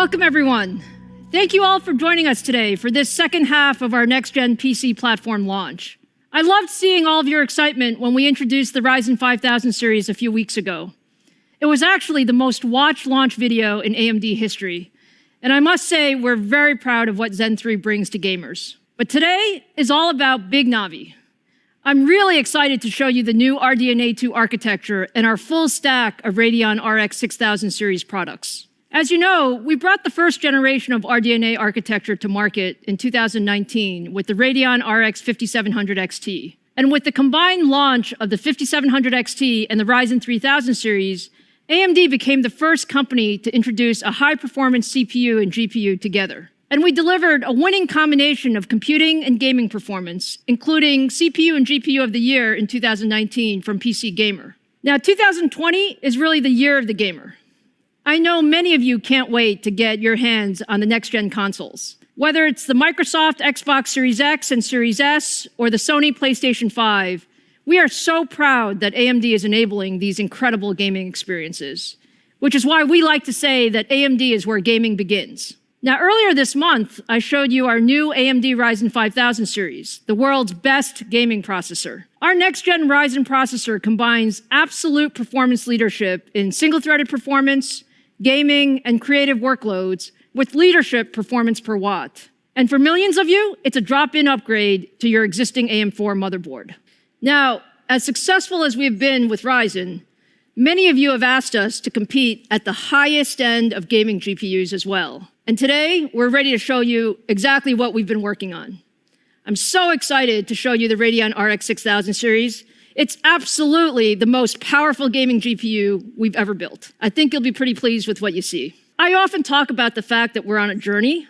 Welcome, everyone. Thank you all for joining us today for this second half of our next-gen PC platform launch. I loved seeing all of your excitement when we introduced the Ryzen 5000 series a few weeks ago. It was actually the most watched launch video in AMD history, and I must say we're very proud of what Zen 3 brings to gamers. But today is all about Big Navi. I'm really excited to show you the new RDNA 2 architecture and our full stack of Radeon RX 6000 series products. As you know, we brought the first generation of RDNA architecture to market in 2019 with the Radeon RX 5700 XT. And with the combined launch of the 5700 XT and the Ryzen 3000 series, AMD became the first company to introduce a high-performance CPU and GPU together. And we delivered a winning combination of computing and gaming performance, including CPU and GPU of the year in 2019 from PC Gamer. Now, 2020 is really the year of the gamer. I know many of you can't wait to get your hands on the next-gen consoles. Whether it's the Microsoft Xbox Series X and Series S or the Sony PlayStation 5, we are so proud that AMD is enabling these incredible gaming experiences, which is why we like to say that AMD is where gaming begins. Now, earlier this month, I showed you our new AMD Ryzen 5000 series, the world's best gaming processor. Our next-gen Ryzen processor combines absolute performance leadership in single-threaded performance, gaming, and creative workloads with leadership performance per watt. And for millions of you, it's a drop-in upgrade to your existing AM4 motherboard. Now, as successful as we've been with Ryzen, many of you have asked us to compete at the highest end of gaming GPUs as well. And today, we're ready to show you exactly what we've been working on. I'm so excited to show you the Radeon RX 6000 series. It's absolutely the most powerful gaming GPU we've ever built. I think you'll be pretty pleased with what you see. I often talk about the fact that we're on a journey,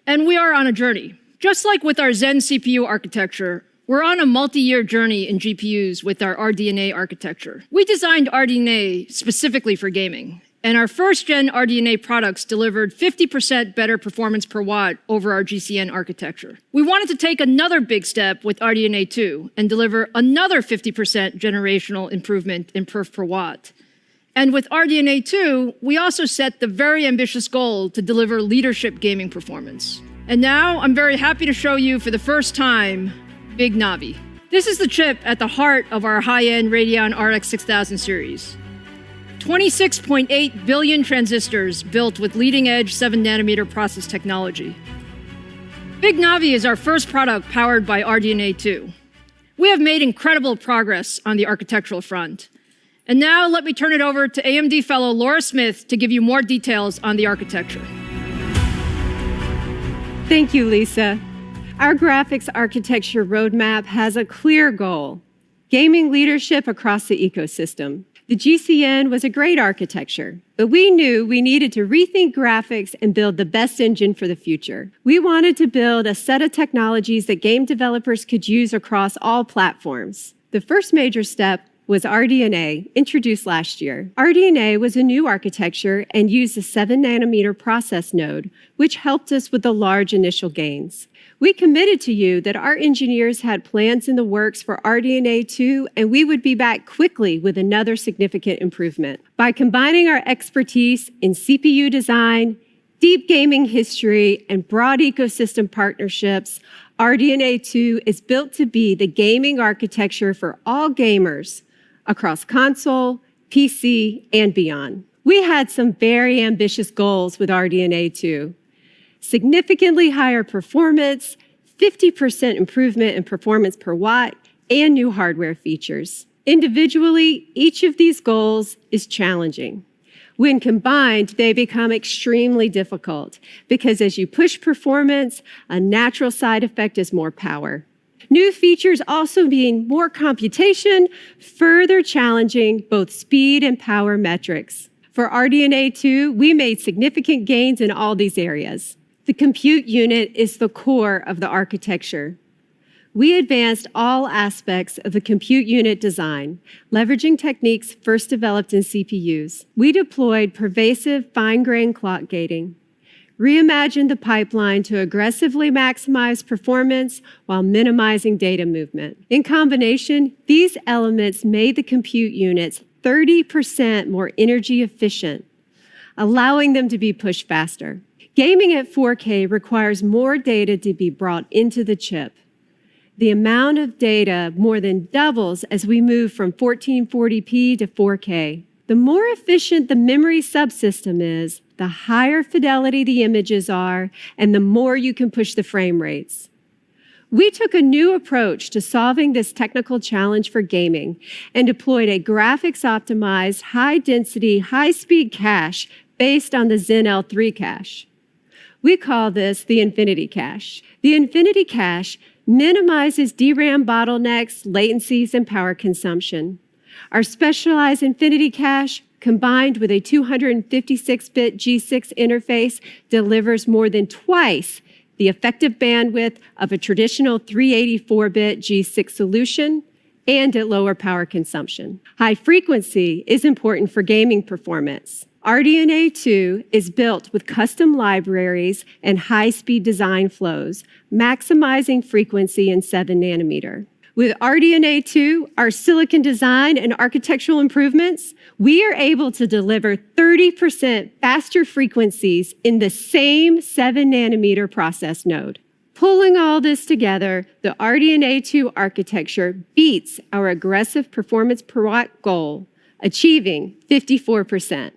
and we are on a journey. Just like with our Zen CPU architecture, we're on a multi-year journey in GPUs with our RDNA architecture. We designed RDNA specifically for gaming, and our first-gen RDNA products delivered 50% better performance per watt over our GCN architecture. We wanted to take another big step with RDNA 2 and deliver another 50% generational improvement in perf per watt. And with RDNA 2, we also set the very ambitious goal to deliver leadership gaming performance. And now I'm very happy to show you for the first time, Big Navi. This is the chip at the heart of our high-end Radeon RX 6000 series. 26.8 billion transistors built with leading-edge 7nm process technology. Big Navi is our first product powered by RDNA 2. We have made incredible progress on the architectural front. And now let me turn it over to AMD fellow Laura Smith to give you more details on the architecture. Thank you, Lisa. Our graphics architecture roadmap has a clear goal: gaming leadership across the ecosystem. The GCN was a great architecture, but we knew we needed to rethink graphics and build the best engine for the future. We wanted to build a set of technologies that game developers could use across all platforms. The first major step was RDNA, introduced last year. RDNA was a new architecture and used a 7nm process node, which helped us with the large initial gains. We committed to you that our engineers had plans in the works for RDNA 2, and we would be back quickly with another significant improvement. By combining our expertise in CPU design, deep gaming history, and broad ecosystem partnerships, RDNA 2 is built to be the gaming architecture for all gamers across console, PC, and beyond. We had some very ambitious goals with RDNA 2. Significantly higher performance, 50% improvement in performance per watt, and new hardware features. Individually, each of these goals is challenging. When combined, they become extremely difficult because as you push performance, a natural side effect is more power. New features also mean more computation, further challenging both speed and power metrics. For RDNA 2, we made significant gains in all these areas. The compute unit is the core of the architecture. We advanced all aspects of the compute unit design, leveraging techniques first developed in CPUs. We deployed pervasive fine-grained clock gating, reimagined the pipeline to aggressively maximize performance while minimizing data movement. In combination, these elements made the compute units 30% more energy efficient, allowing them to be pushed faster. Gaming at 4K requires more data to be brought into the chip. The amount of data more than doubles as we move from 1440p to 4K. The more efficient the memory subsystem is, the higher fidelity the images are, and the more you can push the frame rates. We took a new approach to solving this technical challenge for gaming and deployed a graphics-optimized, high-density, high-speed cache based on the Zen L3 cache. We call this the Infinity Cache. The Infinity Cache minimizes DRAM bottlenecks, latencies, and power consumption. Our specialized Infinity Cache, combined with a 256-bit G6 interface, delivers more than twice the effective bandwidth of a traditional 384-bit G6 solution and at lower power consumption. High frequency is important for gaming performance. RDNA 2 is built with custom libraries and high-speed design flows, maximizing frequency in 7 nanometer. With RDNA 2, our silicon design and architectural improvements, we are able to deliver 30% faster frequencies in the same 7 nanometer process node. Pulling all this together, the RDNA 2 architecture beats our aggressive performance per watt goal, achieving 54%.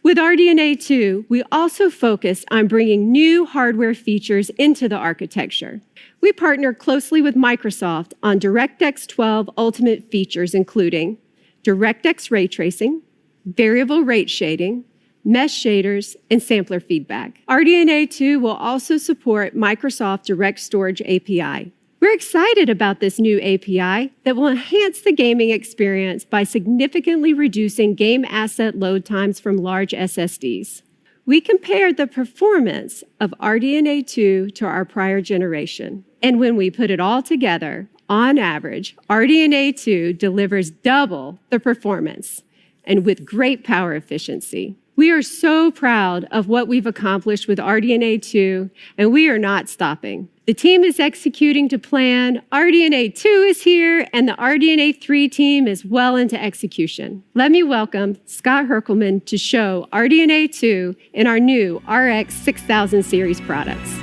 With RDNA 2, we also focused on bringing new hardware features into the architecture. We partnered closely with Microsoft on DirectX 12 Ultimate features, including DirectX ray tracing, variable rate shading, mesh shaders, and sampler feedback. RDNA 2 will also support Microsoft Direct Storage API. We're excited about this new API that will enhance the gaming experience by significantly reducing game asset load times from large SSDs. We compared the performance of RDNA 2 to our prior generation, and when we put it all together, on average, RDNA 2 delivers double the performance and with great power efficiency. We are so proud of what we've accomplished with RDNA 2, and we are not stopping. The team is executing to plan, RDNA 2 is here, and the RDNA 3 team is well into execution. Let me welcome Scott Herkelman to show RDNA 2 in our new RX 6000 series products.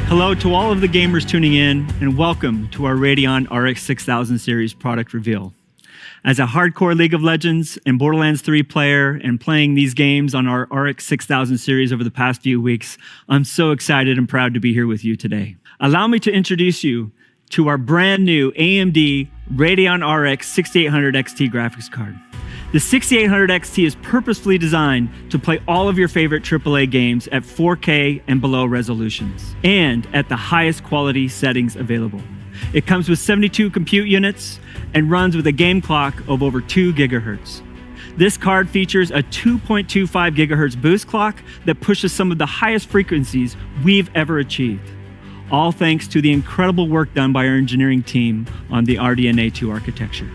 Hello to all of the gamers tuning in, and welcome to our Radeon RX 6000 series product reveal. As a hardcore League of Legends and Borderlands 3 player and playing these games on our RX 6000 series over the past few weeks, I'm so excited and proud to be here with you today. Allow me to introduce you to our brand new AMD Radeon RX 6800 XT graphics card. The 6800 XT is purposefully designed to play all of your favorite AAA games at 4K and below resolutions, and at the highest quality settings available. It comes with 72 compute units and runs with a game clock of over 2 gigahertz. This card features a 2.25 gigahertz boost clock that pushes some of the highest frequencies we've ever achieved, all thanks to the incredible work done by our engineering team on the RDNA 2 architecture.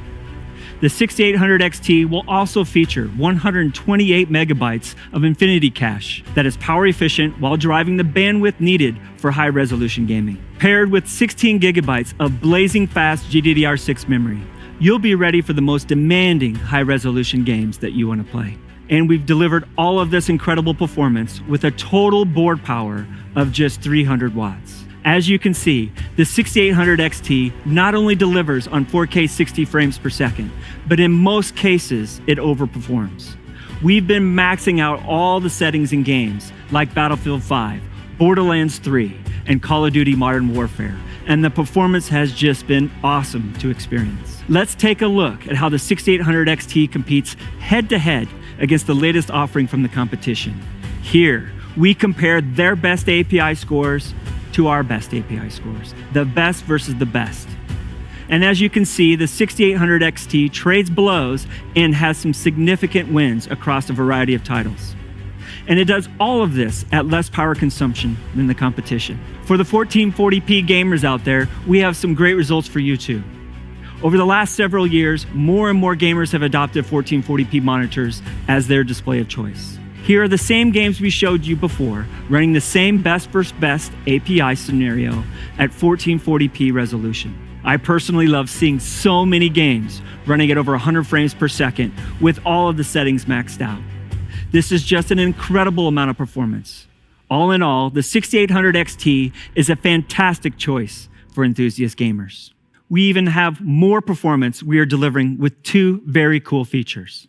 The 6800 XT will also feature 128 megabytes of Infinity Cache that is power efficient while driving the bandwidth needed for high-resolution gaming. Paired with 16 gigabytes of blazing fast GDDR6 memory, you'll be ready for the most demanding high-resolution games that you want to play. And we've delivered all of this incredible performance with a total board power of just 300 watts. As you can see, the 6800 XT not only delivers on 4K 60 frames per second, but in most cases, it overperforms. We've been maxing out all the settings in games like Battlefield 5, Borderlands 3, and Call of Duty Modern Warfare, and the performance has just been awesome to experience. Let's take a look at how the 6800 XT competes head-to-head against the latest offering from the competition. Here, we compare their best API scores to our best API scores, the best versus the best. And as you can see, the 6800 XT trades blows and has some significant wins across a variety of titles. And it does all of this at less power consumption than the competition. For the 1440p gamers out there, we have some great results for you too. Over the last several years, more and more gamers have adopted 1440p monitors as their display of choice. Here are the same games we showed you before, running the same best versus best API scenario at 1440p resolution. I personally love seeing so many games running at over 100 frames per second with all of the settings maxed out. This is just an incredible amount of performance. All in all, the 6800 XT is a fantastic choice for enthusiast gamers. We even have more performance we are delivering with two very cool features.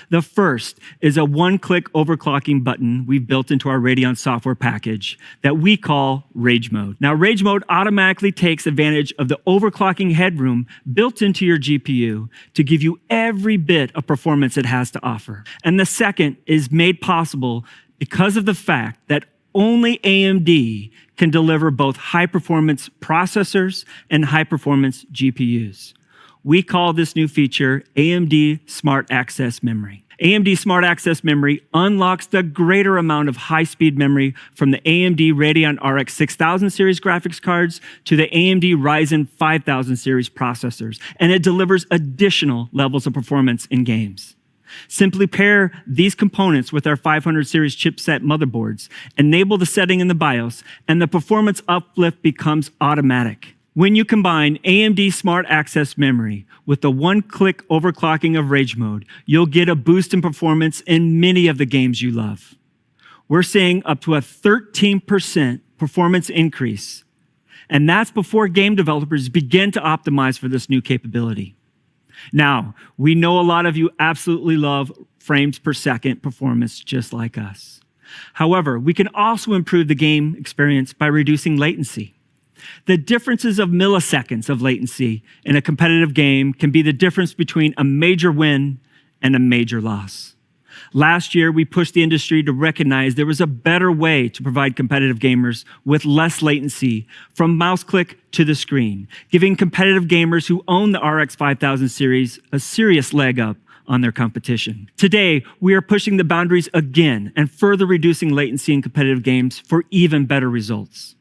The first is a one-click overclocking button we've built into our Radeon software package that we call Rage Mode. Now, Rage Mode automatically takes advantage of the overclocking headroom built into your GPU to give you every bit of performance it has to offer. And the second is made possible because of the fact that only AMD can deliver both high-performance processors and high-performance GPUs. We call this new feature AMD Smart Access Memory. AMD Smart Access Memory unlocks the greater amount of high-speed memory from the AMD Radeon RX 6000 series graphics cards to the AMD Ryzen 5000 series processors, and it delivers additional levels of performance in games. Simply pair these components with our 500 series chipset motherboards, enable the setting in the BIOS, and the performance uplift becomes automatic. When you combine AMD Smart Access Memory with the one-click overclocking of Rage Mode, you'll get a boost in performance in many of the games you love. We're seeing up to a 13% performance increase, and that's before game developers begin to optimize for this new capability. Now, we know a lot of you absolutely love frames per second performance just like us. However, we can also improve the game experience by reducing latency. The differences of milliseconds of latency in a competitive game can be the difference between a major win and a major loss. Last year, we pushed the industry to recognize there was a better way to provide competitive gamers with less latency from mouse click to the screen, giving competitive gamers who own the RX 5000 series a serious leg up on their competition. Today, we are pushing the boundaries again and further reducing latency in competitive games for even better results.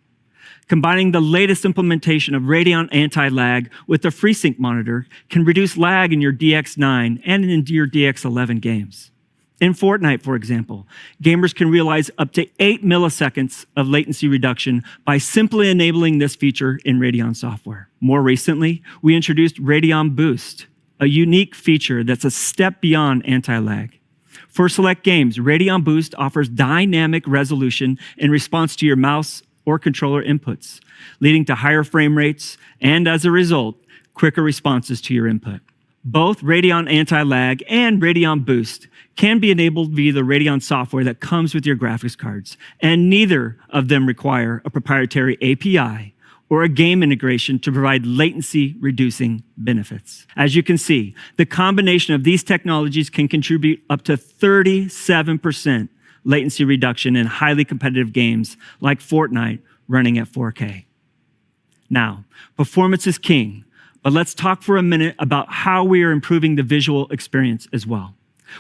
Combining the latest implementation of Radeon anti-lag with the FreeSync monitor can reduce lag in your DX9 and in your DX11 games. In Fortnite, for example, gamers can realize up to 8 milliseconds of latency reduction by simply enabling this feature in Radeon software. More recently, we introduced Radeon Boost, a unique feature that's a step beyond anti-lag. For select games, Radeon Boost offers dynamic resolution in response to your mouse or controller inputs, leading to higher frame rates and, as a result, quicker responses to your input. Both Radeon Anti-Lag and Radeon Boost can be enabled via the Radeon software that comes with your graphics cards, and neither of them require a proprietary API or a game integration to provide latency-reducing benefits. As you can see, the combination of these technologies can contribute up to 37% latency reduction in highly competitive games like Fortnite running at 4K. Now, performance is king, but let's talk for a minute about how we are improving the visual experience as well.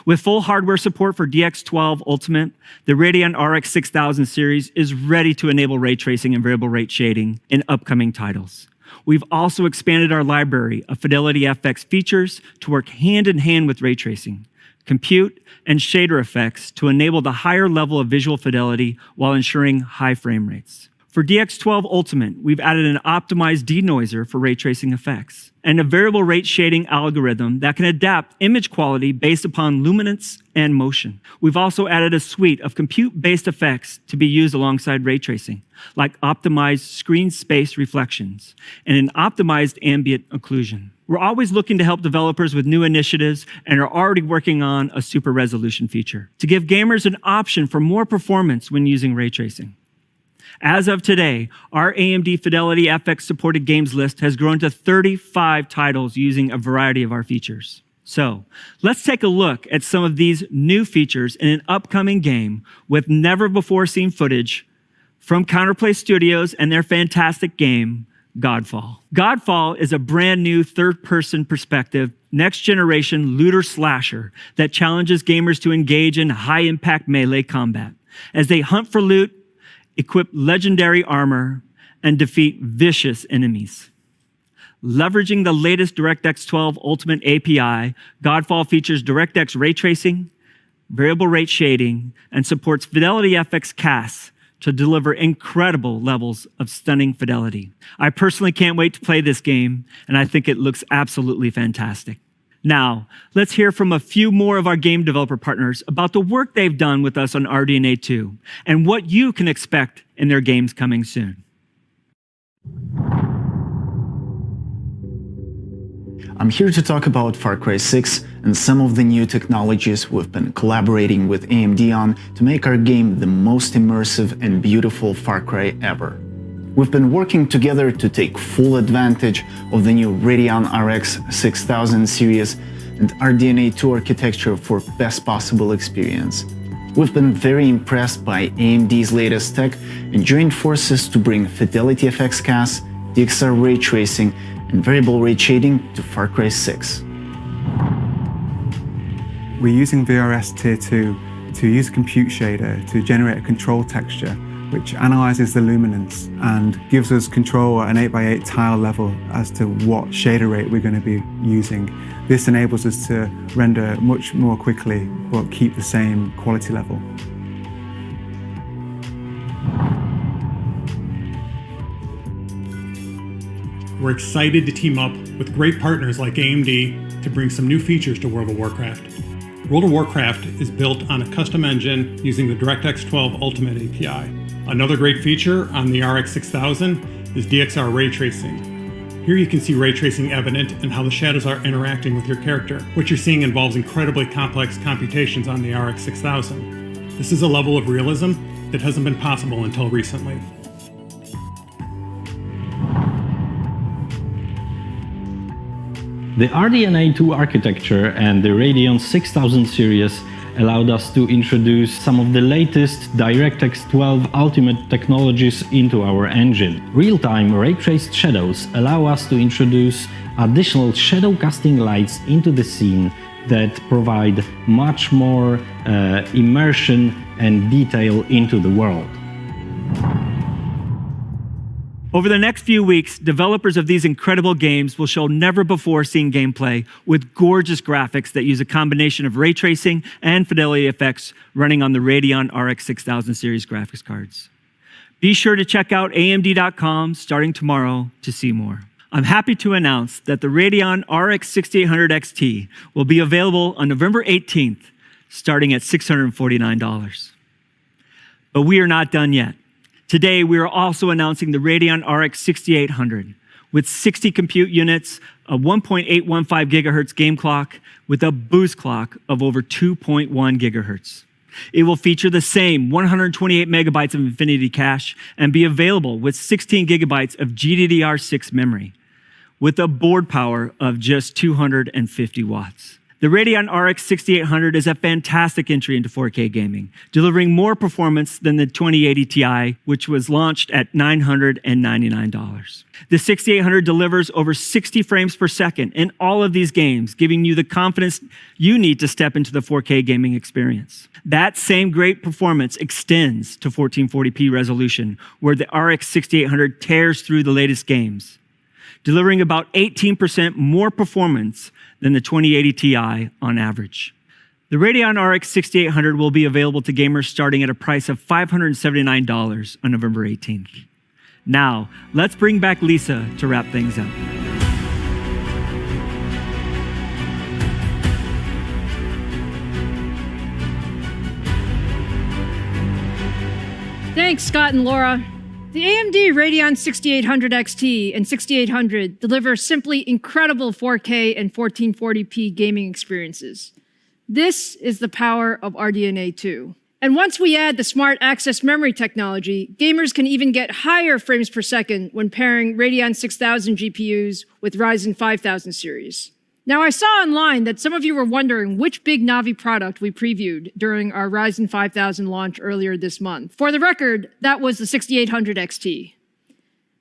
With full hardware support for DX12 Ultimate, the Radeon RX 6000 series is ready to enable ray tracing and variable rate shading in upcoming titles. We've also expanded our library of Fidelity FX features to work hand in hand with ray tracing, compute, and shader effects to enable the higher level of visual fidelity while ensuring high frame rates. For DX12 Ultimate, we've added an optimized denoiser for ray tracing effects and a variable rate shading algorithm that can adapt image quality based upon luminance and motion. We've also added a suite of compute-based effects to be used alongside ray tracing, like optimized screen space reflections and an optimized ambient occlusion. We're always looking to help developers with new initiatives and are already working on a super resolution feature to give gamers an option for more performance when using ray tracing. As of today, our AMD Fidelity FX supported games list has grown to 35 titles using a variety of our features. So let's take a look at some of these new features in an upcoming game with never before seen footage from Counterplay Studios and their fantastic game, Godfall. Godfall is a brand new third-person perspective, next-generation looter slasher that challenges gamers to engage in high-impact melee combat as they hunt for loot, equip legendary armor, and defeat vicious enemies. Leveraging the latest DirectX 12 Ultimate API, Godfall features DirectX ray tracing, variable rate shading, and supports Fidelity FX casts to deliver incredible levels of stunning fidelity. I personally can't wait to play this game, and I think it looks absolutely fantastic. Now, let's hear from a few more of our game developer partners about the work they've done with us on RDNA 2 and what you can expect in their games coming soon. I'm here to talk about Far Cry 6 and some of the new technologies we've been collaborating with AMD on to make our game the most immersive and beautiful Far Cry ever. We've been working together to take full advantage of the new Radeon RX 6000 series and RDNA 2 architecture for best possible experience. We've been very impressed by AMD's latest tech and joined forces to bring Fidelity FX CAS, DXR ray tracing, and variable rate shading to Far Cry 6. We're using VRS Tier 2 to use a compute shader to generate a control texture which analyzes the luminance and gives us control at an 8x8 tile level as to what shader rate we're going to be using. This enables us to render much more quickly but keep the same quality level. We're excited to team up with great partners like AMD to bring some new features to World of Warcraft. World of Warcraft is built on a custom engine using the DirectX 12 Ultimate API. Another great feature on the RX 6000 is DXR ray tracing. Here you can see ray tracing evident in how the shadows are interacting with your character. What you're seeing involves incredibly complex computations on the RX 6000. This is a level of realism that hasn't been possible until recently. The RDNA 2 architecture and the Radeon 6000 series allowed us to introduce some of the latest DirectX 12 Ultimate technologies into our engine. Real-time ray-traced shadows allow us to introduce additional shadow casting lights into the scene that provide much more immersion and detail into the world. Over the next few weeks, developers of these incredible games will show never-before-seen gameplay with gorgeous graphics that use a combination of ray tracing and fidelity effects running on the Radeon RX 6000 series graphics cards. Be sure to check out AMD.com starting tomorrow to see more. I'm happy to announce that the Radeon RX 6800 XT will be available on November 18th, starting at $649. But we are not done yet. Today, we are also announcing the Radeon RX 6800 with 60 compute units, a 1.815 gigahertz game clock with a boost clock of over 2.1 gigahertz. It will feature the same 128 megabytes of Infinity cache and be available with 16 gigabytes of GDDR6 memory with a board power of just 250 watts. The Radeon RX 6800 is a fantastic entry into 4K gaming, delivering more performance than the 2080 Ti, which was launched at $999. The 6800 delivers over 60 frames per second in all of these games, giving you the confidence you need to step into the 4K gaming experience. That same great performance extends to 1440p resolution, where the RX 6800 tears through the latest games, delivering about 18% more performance than the 2080 Ti on average. The Radeon RX 6800 will be available to gamers starting at a price of $579 on November 18th. Now, let's bring back Lisa to wrap things up. Thanks, Scott and Laura. The AMD Radeon 6800 XT and 6800 deliver simply incredible 4K and 1440p gaming experiences. This is the power of RDNA 2. And once we add the smart access memory technology, gamers can even get higher frames per second when pairing Radeon 6000 GPUs with Ryzen 5000 series. Now, I saw online that some of you were wondering which big Navi product we previewed during our Ryzen 5000 launch earlier this month. For the record, that was the 6800 XT.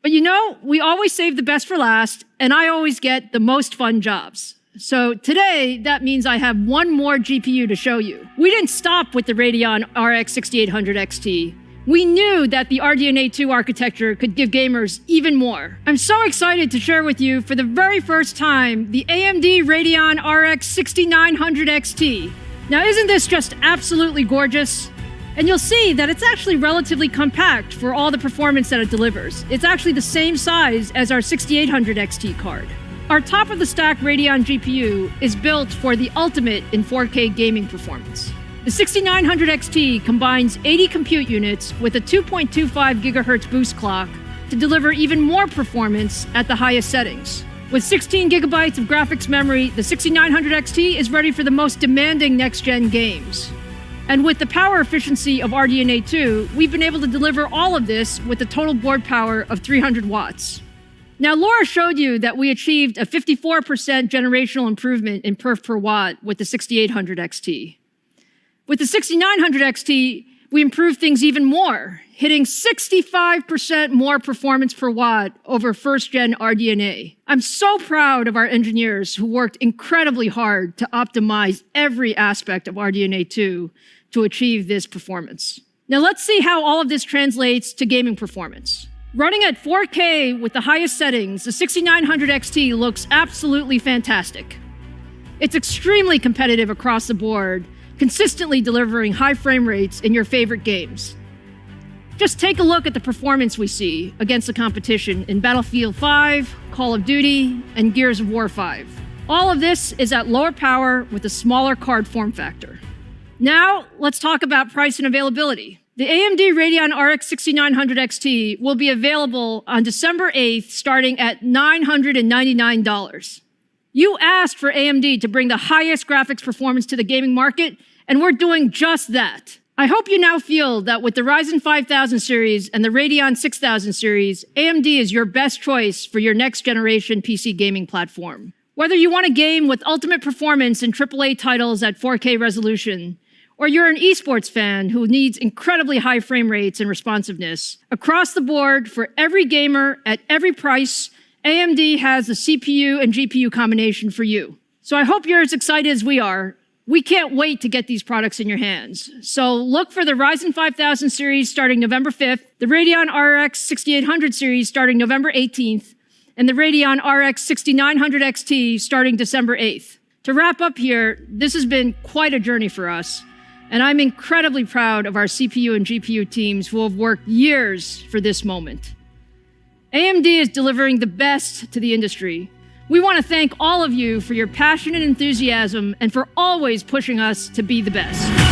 But you know, we always save the best for last, and I always get the most fun jobs. So today, that means I have one more GPU to show you. We didn't stop with the Radeon RX 6800 XT. We knew that the RDNA 2 architecture could give gamers even more. I'm so excited to share with you for the very first time the AMD Radeon RX 6900 XT. Now, isn't this just absolutely gorgeous? And you'll see that it's actually relatively compact for all the performance that it delivers. It's actually the same size as our 6800 XT card. Our top-of-the-stack Radeon GPU is built for the ultimate in 4K gaming performance. The 6900 XT combines 80 compute units with a 2.25 GHz boost clock to deliver even more performance at the highest settings. With 16 gigabytes of graphics memory, the 6900 XT is ready for the most demanding next-gen games. And with the power efficiency of RDNA 2, we've been able to deliver all of this with a total board power of 300 watts. Now, Laura showed you that we achieved a 54% generational improvement in perf per watt with the 6800 XT. With the 6900 XT, we improved things even more, hitting 65% more performance per watt over first-gen RDNA. I'm so proud of our engineers who worked incredibly hard to optimize every aspect of RDNA 2 to achieve this performance. Now let's see how all of this translates to gaming performance. Running at 4K with the highest settings, the 6900 XT looks absolutely fantastic. It's extremely competitive across the board, consistently delivering high frame rates in your favorite games. Just take a look at the performance we see against the competition in Battlefield 5, Call of Duty, and Gears of War 5. All of this is at lower power with a smaller card form factor. Now, let's talk about price and availability. The AMD Radeon RX 6900 XT will be available on December 8th, starting at $999. You asked for AMD to bring the highest graphics performance to the gaming market, and we're doing just that. I hope you now feel that with the Ryzen 5000 series and the Radeon 6000 series, AMD is your best choice for your next generation PC gaming platform. Whether you want a game with ultimate performance in AAA titles at 4K resolution, or you're an esports fan who needs incredibly high frame rates and responsiveness, across the board for every gamer at every price, AMD has the CPU and GPU combination for you. So I hope you're as excited as we are. We can't wait to get these products in your hands. So look for the Ryzen 5000 series starting November 5th, the Radeon RX 6800 series starting November 18th, and the Radeon RX 6900 XT starting December 8th. To wrap up here, this has been quite a journey for us, and I'm incredibly proud of our CPU and GPU teams who have worked years for this moment. AMD is delivering the best to the industry. We want to thank all of you for your passion and enthusiasm and for always pushing us to be the best.